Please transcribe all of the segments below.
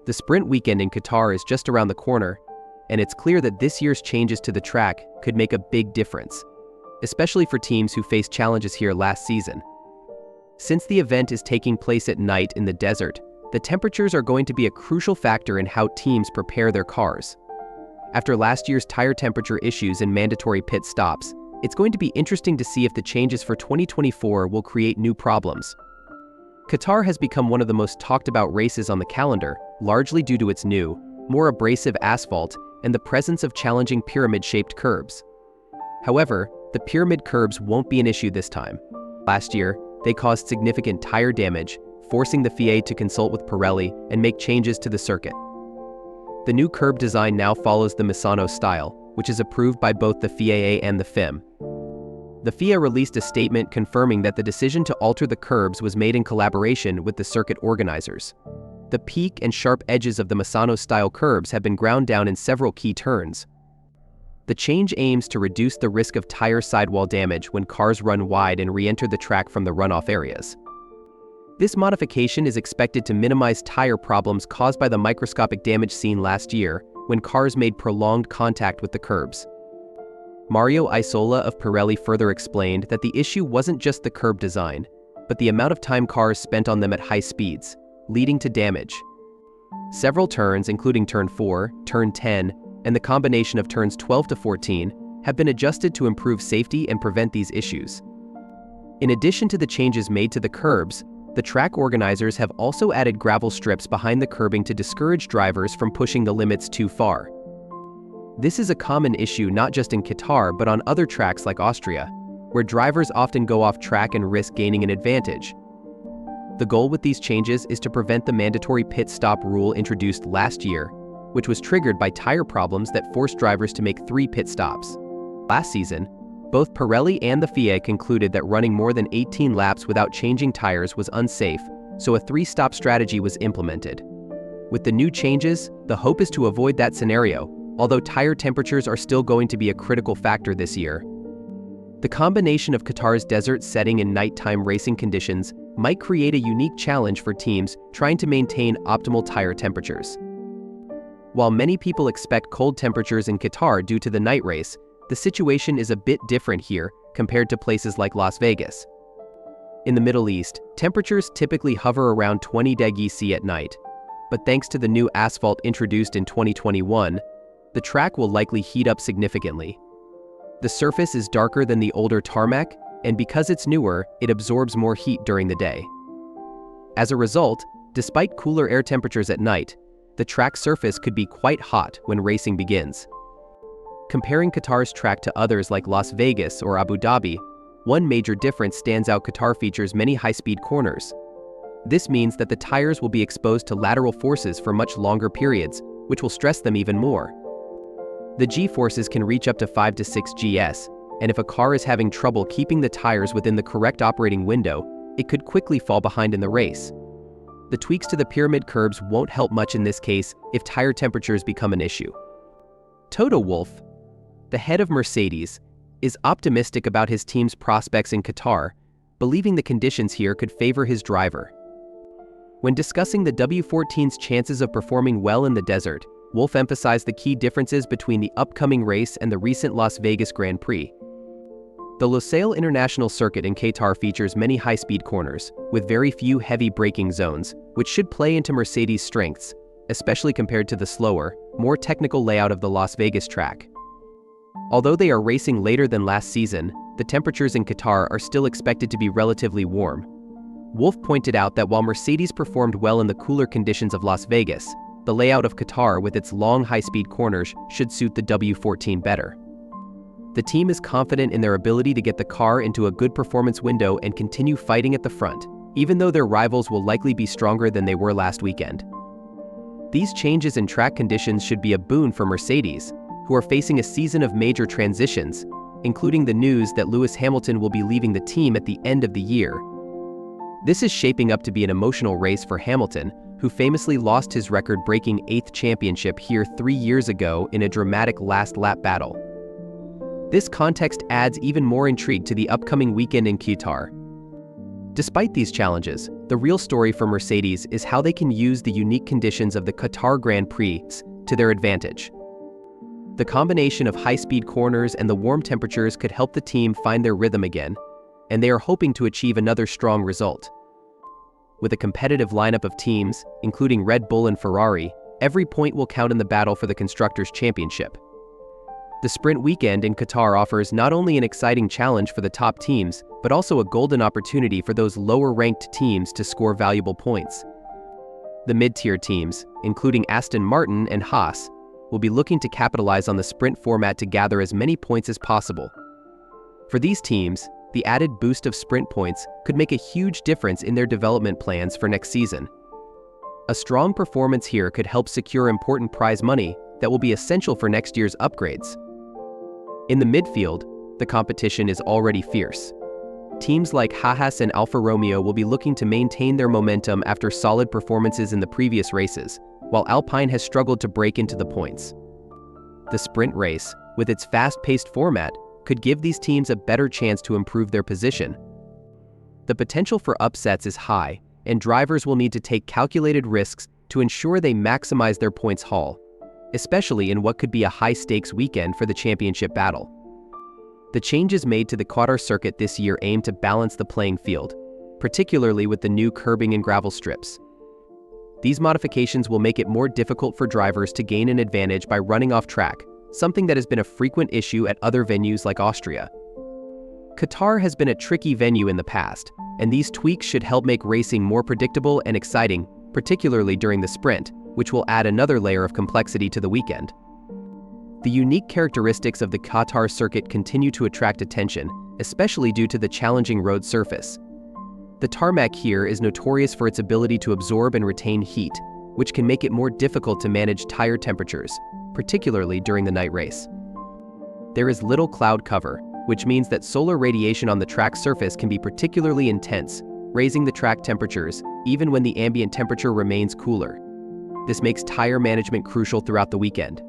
The sprint weekend in Qatar is just around the corner, and it's clear that this year's changes to the track could make a big difference, especially for teams who faced challenges here last season. Since the event is taking place at night in the desert, the temperatures are going to be a crucial factor in how teams prepare their cars. After last year's tire temperature issues and mandatory pit stops, it's going to be interesting to see if the changes for 2024 will create new problems. Qatar has become one of the most talked about races on the calendar, largely due to its new, more abrasive asphalt and the presence of challenging pyramid-shaped curbs. However, the pyramid curbs won't be an issue this time. Last year, they caused significant tire damage, forcing the FIA to consult with Pirelli and make changes to the circuit. The new curb design now follows the Misano style, which is approved by both the FIA and the FIM. The FIA released a statement confirming that the decision to alter the curbs was made in collaboration with the circuit organizers. The peak and sharp edges of the Misano-style curbs have been ground down in several key turns. The change aims to reduce the risk of tire sidewall damage when cars run wide and re-enter the track from the runoff areas. This modification is expected to minimize tire problems caused by the microscopic damage seen last year when cars made prolonged contact with the curbs. Mario Isola of Pirelli further explained that the issue wasn't just the curb design, but the amount of time cars spent on them at high speeds, leading to damage. Several turns, including Turn 4, Turn 10, and the combination of Turns 12 to 14, have been adjusted to improve safety and prevent these issues. In addition to the changes made to the curbs, the track organizers have also added gravel strips behind the curbing to discourage drivers from pushing the limits too far. This is a common issue not just in Qatar but on other tracks like Austria, where drivers often go off track and risk gaining an advantage. The goal with these changes is to prevent the mandatory pit stop rule introduced last year, which was triggered by tire problems that forced drivers to make 3 pit stops. Last season, both Pirelli and the FIA concluded that running more than 18 laps without changing tires was unsafe, so a 3-stop strategy was implemented. With the new changes, the hope is to avoid that scenario, although tire temperatures are still going to be a critical factor this year. The combination of Qatar's desert setting and nighttime racing conditions might create a unique challenge for teams trying to maintain optimal tire temperatures. While many people expect cold temperatures in Qatar due to the night race, the situation is a bit different here compared to places like Las Vegas. In the Middle East, temperatures typically hover around 20 degrees C at night, but thanks to the new asphalt introduced in 2021, the track will likely heat up significantly. The surface is darker than the older tarmac, and because it's newer, it absorbs more heat during the day. As a result, despite cooler air temperatures at night, the track surface could be quite hot when racing begins. Comparing Qatar's track to others like Las Vegas or Abu Dhabi, one major difference stands out: Qatar features many high-speed corners. This means that the tires will be exposed to lateral forces for much longer periods, which will stress them even more. The G-forces can reach up to 5 to 6 GS, and if a car is having trouble keeping the tires within the correct operating window, it could quickly fall behind in the race. The tweaks to the pyramid curbs won't help much in this case if tire temperatures become an issue. Toto Wolff, the head of Mercedes, is optimistic about his team's prospects in Qatar, believing the conditions here could favor his driver. When discussing the W14's chances of performing well in the desert, Wolff emphasized the key differences between the upcoming race and the recent Las Vegas Grand Prix. The Losail International Circuit in Qatar features many high-speed corners, with very few heavy braking zones, which should play into Mercedes' strengths, especially compared to the slower, more technical layout of the Las Vegas track. Although they are racing later than last season, the temperatures in Qatar are still expected to be relatively warm. Wolff pointed out that while Mercedes performed well in the cooler conditions of Las Vegas, the layout of Qatar with its long high-speed corners should suit the W14 better. The team is confident in their ability to get the car into a good performance window and continue fighting at the front, even though their rivals will likely be stronger than they were last weekend. These changes in track conditions should be a boon for Mercedes, who are facing a season of major transitions, including the news that Lewis Hamilton will be leaving the team at the end of the year. This is shaping up to be an emotional race for Hamilton, who famously lost his record-breaking 8th championship here 3 years ago in a dramatic last-lap battle. This context adds even more intrigue to the upcoming weekend in Qatar. Despite these challenges, the real story for Mercedes is how they can use the unique conditions of the Qatar Grand Prix to their advantage. The combination of high-speed corners and the warm temperatures could help the team find their rhythm again, and they are hoping to achieve another strong result. With a competitive lineup of teams, including Red Bull and Ferrari, every point will count in the battle for the Constructors' Championship. The sprint weekend in Qatar offers not only an exciting challenge for the top teams, but also a golden opportunity for those lower-ranked teams to score valuable points. The mid-tier teams, including Aston Martin and Haas, will be looking to capitalize on the sprint format to gather as many points as possible. For these teams, the added boost of sprint points could make a huge difference in their development plans for next season. A strong performance here could help secure important prize money that will be essential for next year's upgrades. In the midfield, the competition is already fierce. Teams like Haas and Alfa Romeo will be looking to maintain their momentum after solid performances in the previous races, while Alpine has struggled to break into the points. The sprint race, with its fast-paced format, could give these teams a better chance to improve their position. The potential for upsets is high, and drivers will need to take calculated risks to ensure they maximize their points haul, especially in what could be a high-stakes weekend for the championship battle. The changes made to the Qatar circuit this year aim to balance the playing field, particularly with the new curbing and gravel strips. These modifications will make it more difficult for drivers to gain an advantage by running off track, something that has been a frequent issue at other venues like Austria. Qatar has been a tricky venue in the past, and these tweaks should help make racing more predictable and exciting, particularly during the sprint, which will add another layer of complexity to the weekend. The unique characteristics of the Qatar circuit continue to attract attention, especially due to the challenging road surface. The tarmac here is notorious for its ability to absorb and retain heat, which can make it more difficult to manage tire temperatures, particularly during the night race. There is little cloud cover, which means that solar radiation on the track surface can be particularly intense, raising the track temperatures even when the ambient temperature remains cooler. This makes tire management crucial throughout the weekend.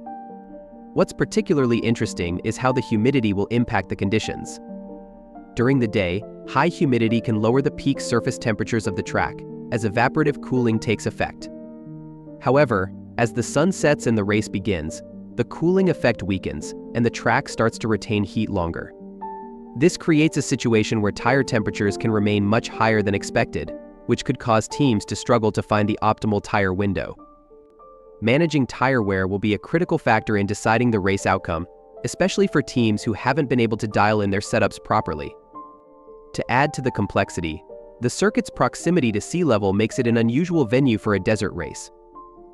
What's particularly interesting is how the humidity will impact the conditions. During the day, high humidity can lower the peak surface temperatures of the track, as evaporative cooling takes effect. However, as the sun sets and the race begins, the cooling effect weakens, and the track starts to retain heat longer. This creates a situation where tire temperatures can remain much higher than expected, which could cause teams to struggle to find the optimal tire window. Managing tire wear will be a critical factor in deciding the race outcome, especially for teams who haven't been able to dial in their setups properly. To add to the complexity, the circuit's proximity to sea level makes it an unusual venue for a desert race.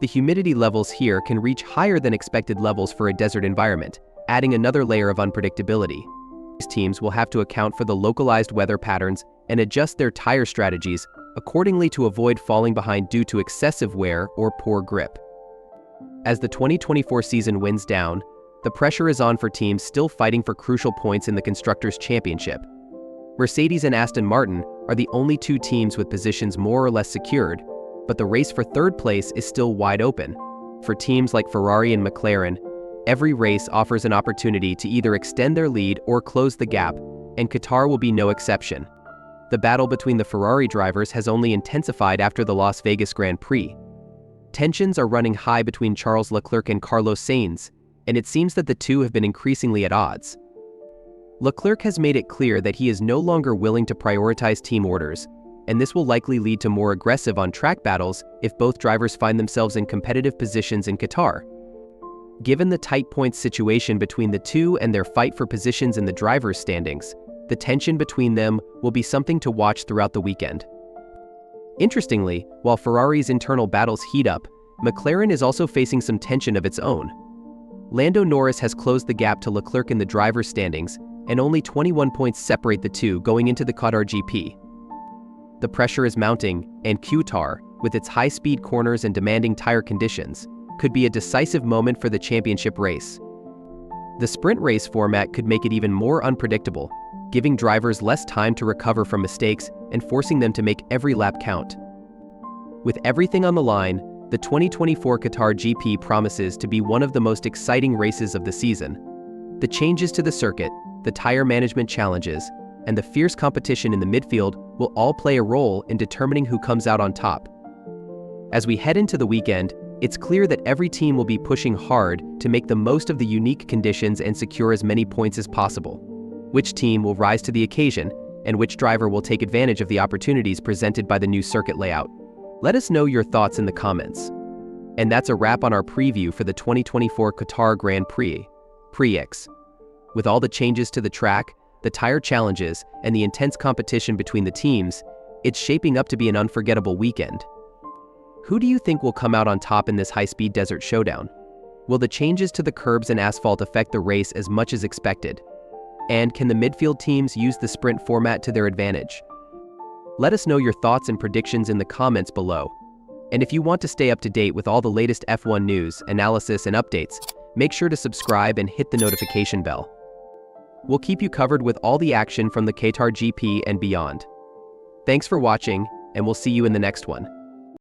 The humidity levels here can reach higher than expected levels for a desert environment, adding another layer of unpredictability. These teams will have to account for the localized weather patterns and adjust their tire strategies accordingly to avoid falling behind due to excessive wear or poor grip. As the 2024 season winds down, the pressure is on for teams still fighting for crucial points in the Constructors' Championship. Mercedes and Aston Martin are the only two teams with positions more or less secured, but the race for third place is still wide open. For teams like Ferrari and McLaren, every race offers an opportunity to either extend their lead or close the gap, and Qatar will be no exception. The battle between the Ferrari drivers has only intensified after the Las Vegas Grand Prix. Tensions are running high between Charles Leclerc and Carlos Sainz, and it seems that the two have been increasingly at odds. Leclerc has made it clear that he is no longer willing to prioritize team orders, and this will likely lead to more aggressive on-track battles if both drivers find themselves in competitive positions in Qatar. Given the tight points situation between the two and their fight for positions in the drivers' standings, the tension between them will be something to watch throughout the weekend. Interestingly, while Ferrari's internal battles heat up, McLaren is also facing some tension of its own. Lando Norris has closed the gap to Leclerc in the drivers' standings, and only 21 points separate the two going into the Qatar GP. The pressure is mounting, and Qatar, with its high-speed corners and demanding tire conditions, could be a decisive moment for the championship race. The sprint race format could make it even more unpredictable, giving drivers less time to recover from mistakes and forcing them to make every lap count. With everything on the line, the 2024 Qatar GP promises to be one of the most exciting races of the season. The changes to the circuit, the tire management challenges, and the fierce competition in the midfield will all play a role in determining who comes out on top. As we head into the weekend, it's clear that every team will be pushing hard to make the most of the unique conditions and secure as many points as possible. Which team will rise to the occasion, and which driver will take advantage of the opportunities presented by the new circuit layout? Let us know your thoughts in the comments. And that's a wrap on our preview for the 2024 Qatar Grand Prix. With all the changes to the track, the tire challenges, and the intense competition between the teams, it's shaping up to be an unforgettable weekend. Who do you think will come out on top in this high-speed desert showdown? Will the changes to the curbs and asphalt affect the race as much as expected? And can the midfield teams use the sprint format to their advantage? Let us know your thoughts and predictions in the comments below. And if you want to stay up to date with all the latest F1 news, analysis, and updates, make sure to subscribe and hit the notification bell. We'll keep you covered with all the action from the Qatar GP and beyond. Thanks for watching, and we'll see you in the next one.